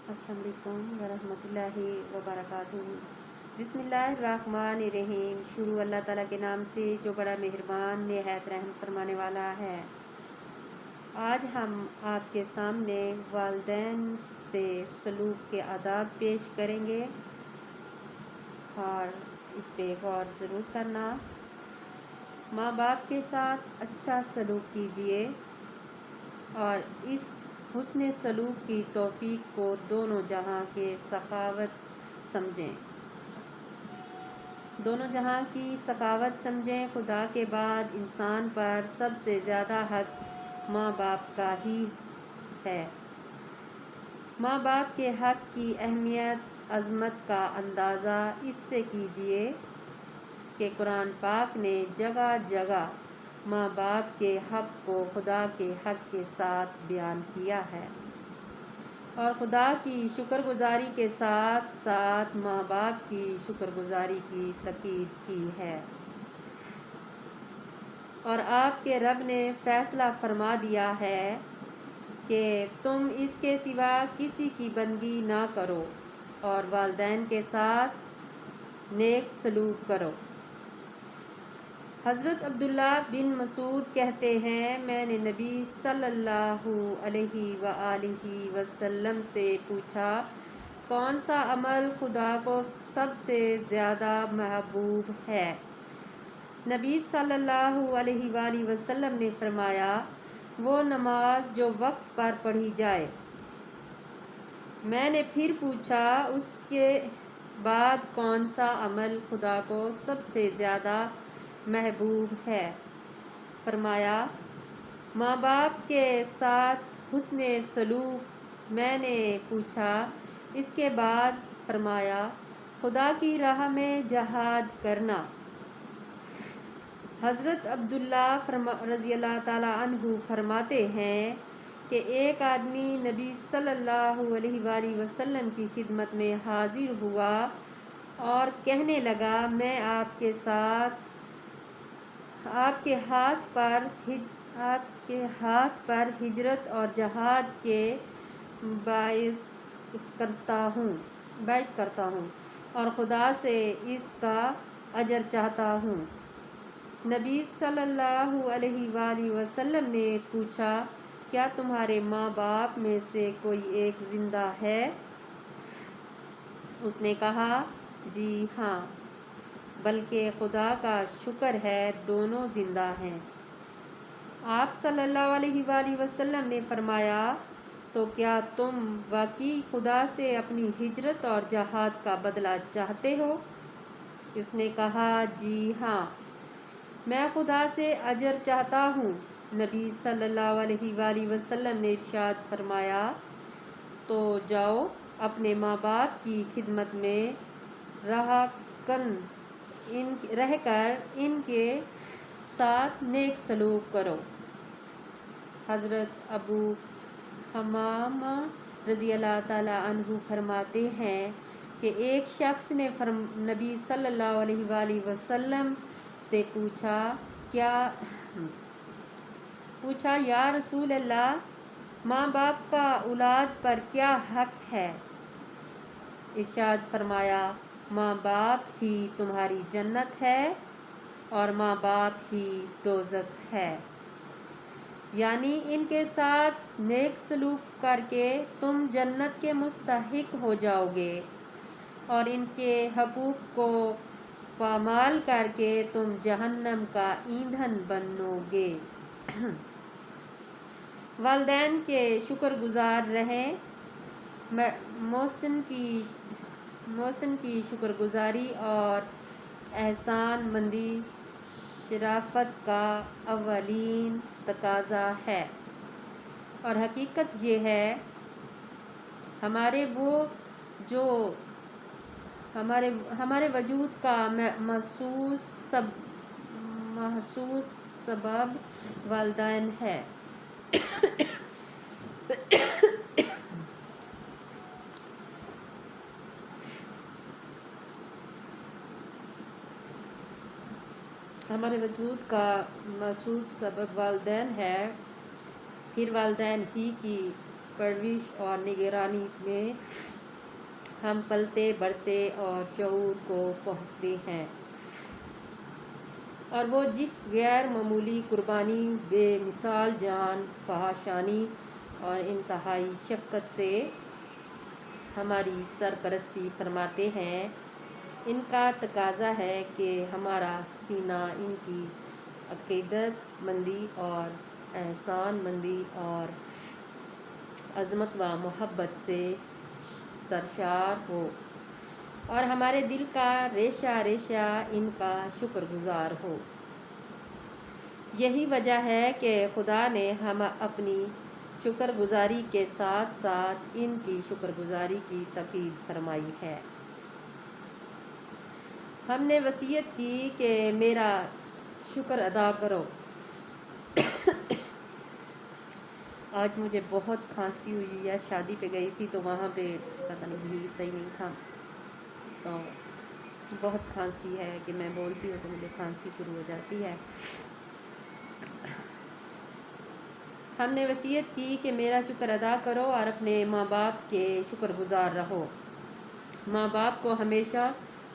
السلام علیکم ورحمۃ اللہ وبرکاتہ۔ بسم اللہ الرحمن الرحیم۔ شروع اللہ تعالیٰ کے نام سے جو بڑا مہربان نہایت رحم فرمانے والا ہے۔ آج ہم آپ کے سامنے والدین سے سلوک کے آداب پیش کریں گے اور اس پہ غور ضرور کرنا۔ ماں باپ کے ساتھ اچھا سلوک کیجیے اور اس حسن سلوک کی توفیق کو دونوں جہاں کے سخاوت سمجھیں۔ دونوں جہاں کی سخاوت سمجھیں۔ خدا کے بعد انسان پر سب سے زیادہ حق ماں باپ کا ہی ہے۔ ماں باپ کے حق کی اہمیت عظمت کا اندازہ اس سے کیجیے کہ قرآن پاک نے جگہ جگہ ماں باپ کے حق کو خدا کے حق کے ساتھ بیان کیا ہے اور خدا کی شکر گزاری کے ساتھ ساتھ ماں باپ کی شکر گزاری کی تاکید کی ہے۔ اور آپ کے رب نے فیصلہ فرما دیا ہے کہ تم اس کے سوا کسی کی بندگی نہ کرو اور والدین کے ساتھ نیک سلوک کرو۔ حضرت عبداللہ بن مسعود کہتے ہیں، میں نے نبی صلی اللہ علیہ وآلہ وسلم سے پوچھا، کون سا عمل خدا کو سب سے زیادہ محبوب ہے؟ نبی صلی اللہ علیہ وآلہ وسلم نے فرمایا، وہ نماز جو وقت پر پڑھی جائے۔ میں نے پھر پوچھا، اس کے بعد کون سا عمل خدا کو سب سے زیادہ محبوب ہے؟ فرمایا، ماں باپ کے ساتھ حسن سلوک۔ میں نے پوچھا، اس کے بعد؟ فرمایا، خدا کی راہ میں جہاد کرنا۔ حضرت عبداللہ رضی اللہ تعالیٰ عنہ فرماتے ہیں کہ ایک آدمی نبی صلی اللہ علیہ وآلہ وسلم کی خدمت میں حاضر ہوا اور کہنے لگا، میں آپ کے ہاتھ پر ہجرت اور جہاد کے بیعت کرتا ہوں اور خدا سے اس کا اجر چاہتا ہوں۔ نبی صلی اللہ علیہ وآلہ وسلم نے پوچھا، کیا تمہارے ماں باپ میں سے کوئی ایک زندہ ہے؟ اس نے کہا، جی ہاں، بلکہ خدا کا شکر ہے دونوں زندہ ہیں۔ آپ صلی اللہ علیہ وآلہ وسلم نے فرمایا، تو کیا تم واقعی خدا سے اپنی ہجرت اور جہاد کا بدلہ چاہتے ہو؟ اس نے کہا، جی ہاں، میں خدا سے اجر چاہتا ہوں۔ نبی صلی اللہ علیہ وآلہ وسلم نے ارشاد فرمایا، تو جاؤ اپنے ماں باپ کی خدمت میں رہ کر ان کے ساتھ نیک سلوک کرو۔ حضرت ابو حمامہ رضی اللہ تعالیٰ عنہ فرماتے ہیں کہ ایک شخص نے نبی صلی اللہ علیہ وآلہ وسلم سے پوچھا، یا رسول اللہ، ماں باپ کا اولاد پر کیا حق ہے؟ ارشاد فرمایا، ماں باپ ہی تمہاری جنت ہے اور ماں باپ ہی دوزخ ہے، یعنی ان کے ساتھ نیک سلوک کر کے تم جنت کے مستحق ہو جاؤ گے اور ان کے حقوق کو پامال کر کے تم جہنم کا ایندھن بنو گے۔ والدین کے شکر گزار رہیں۔ محسن کی شکر گزاری اور احسان مندی شرافت کا اولین تقاضا ہے، اور حقیقت یہ ہے ہمارے وجود کا محسوس سبب والدین ہے۔ ہمارے وجود کا محسوس سبب والدین ہے، پھر والدین ہی کی پرورش اور نگرانی میں ہم پلتے بڑھتے اور شعور کو پہنچتے ہیں، اور وہ جس غیر معمولی قربانی، بے مثال جان فحاشانی اور انتہائی شفقت سے ہماری سرپرستی فرماتے ہیں، ان کا تقاضا ہے کہ ہمارا سینہ ان کی عقیدت مندی اور احسان مندی اور عظمت و محبت سے سرشار ہو، اور ہمارے دل کا ریشہ ریشہ ان کا شکر گزار ہو۔ یہی وجہ ہے کہ خدا نے ہم اپنی شکر گزاری کے ساتھ ساتھ ان کی شکر گزاری کی تاکید فرمائی ہے۔ ہم نے وصیت کی کہ میرا شکر ادا کرو۔ آج مجھے بہت کھانسی ہوئی ہے، شادی پہ گئی تھی تو وہاں پہ پتہ نہیں گلی صحیح نہیں تھا، تو بہت کھانسی ہے کہ میں بولتی ہوں تو مجھے کھانسی شروع ہو جاتی ہے۔ ہم نے وصیت کی کہ میرا شکر ادا کرو اور اپنے ماں باپ کے شکر گزار رہو۔ ماں باپ کو ہمیشہ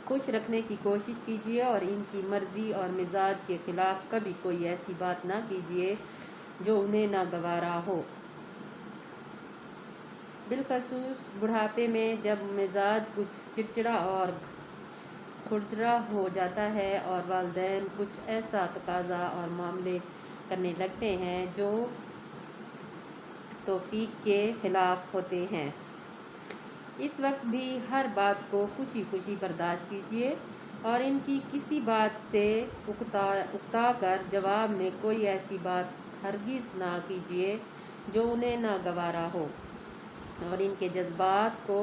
خوش رکھنے کی کوشش کیجیے اور ان کی مرضی اور مزاج کے خلاف کبھی کوئی ایسی بات نہ کیجیے جو انہیں ناگوارا ہو، بالخصوص بڑھاپے میں جب مزاج کچھ چڑچڑا اور کھردرا ہو جاتا ہے اور والدین کچھ ایسا تقاضا اور معاملے کرنے لگتے ہیں جو توفیق کے خلاف ہوتے ہیں۔ اس وقت بھی ہر بات کو خوشی خوشی برداشت کیجیے اور ان کی کسی بات سے اکتا کر جواب میں کوئی ایسی بات ہرگز نہ کیجیے جو انہیں ناگوارا ہو اور ان کے جذبات کو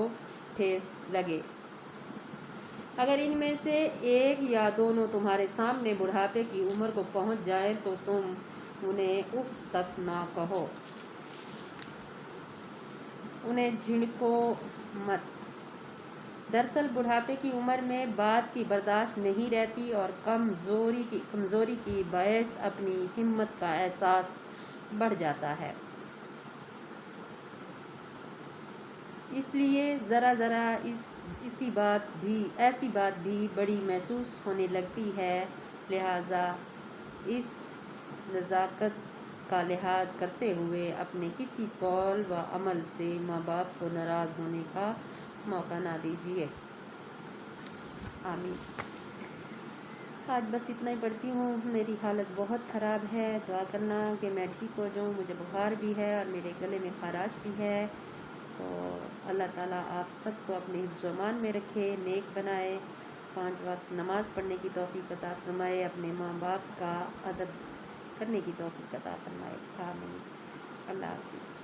ٹھیس لگے۔ اگر ان میں سے ایک یا دونوں تمہارے سامنے بڑھاپے کی عمر کو پہنچ جائیں تو تم انہیں اف تک نہ کہو، انہیں جھڑکو مت۔ دراصل بڑھاپے کی عمر میں بات کی برداشت نہیں رہتی اور کمزوری کی باعث اپنی ہمت کا احساس بڑھ جاتا ہے، اس لیے ذرا ذرا ایسی بات بھی بڑی محسوس ہونے لگتی ہے، لہٰذا اس نزاکت کا لحاظ کرتے ہوئے اپنے کسی قول و عمل سے ماں باپ کو ناراض ہونے کا موقع نہ دیجیے۔ آمین۔ آج بس اتنا ہی پڑھتی ہوں، میری حالت بہت خراب ہے، دعا کرنا کہ میں ٹھیک ہو جاؤں، مجھے بخار بھی ہے اور میرے گلے میں خراش بھی ہے، تو اللہ تعالیٰ آپ سب کو اپنے حفظ و امان میں رکھے، نیک بنائے، 5 وقت نماز پڑھنے کی توفیق عطا فرمائے، اپنے ماں باپ کا ادب کرنے کی توفیق عطا فرمائے۔ آمین۔ اللہ حافظ۔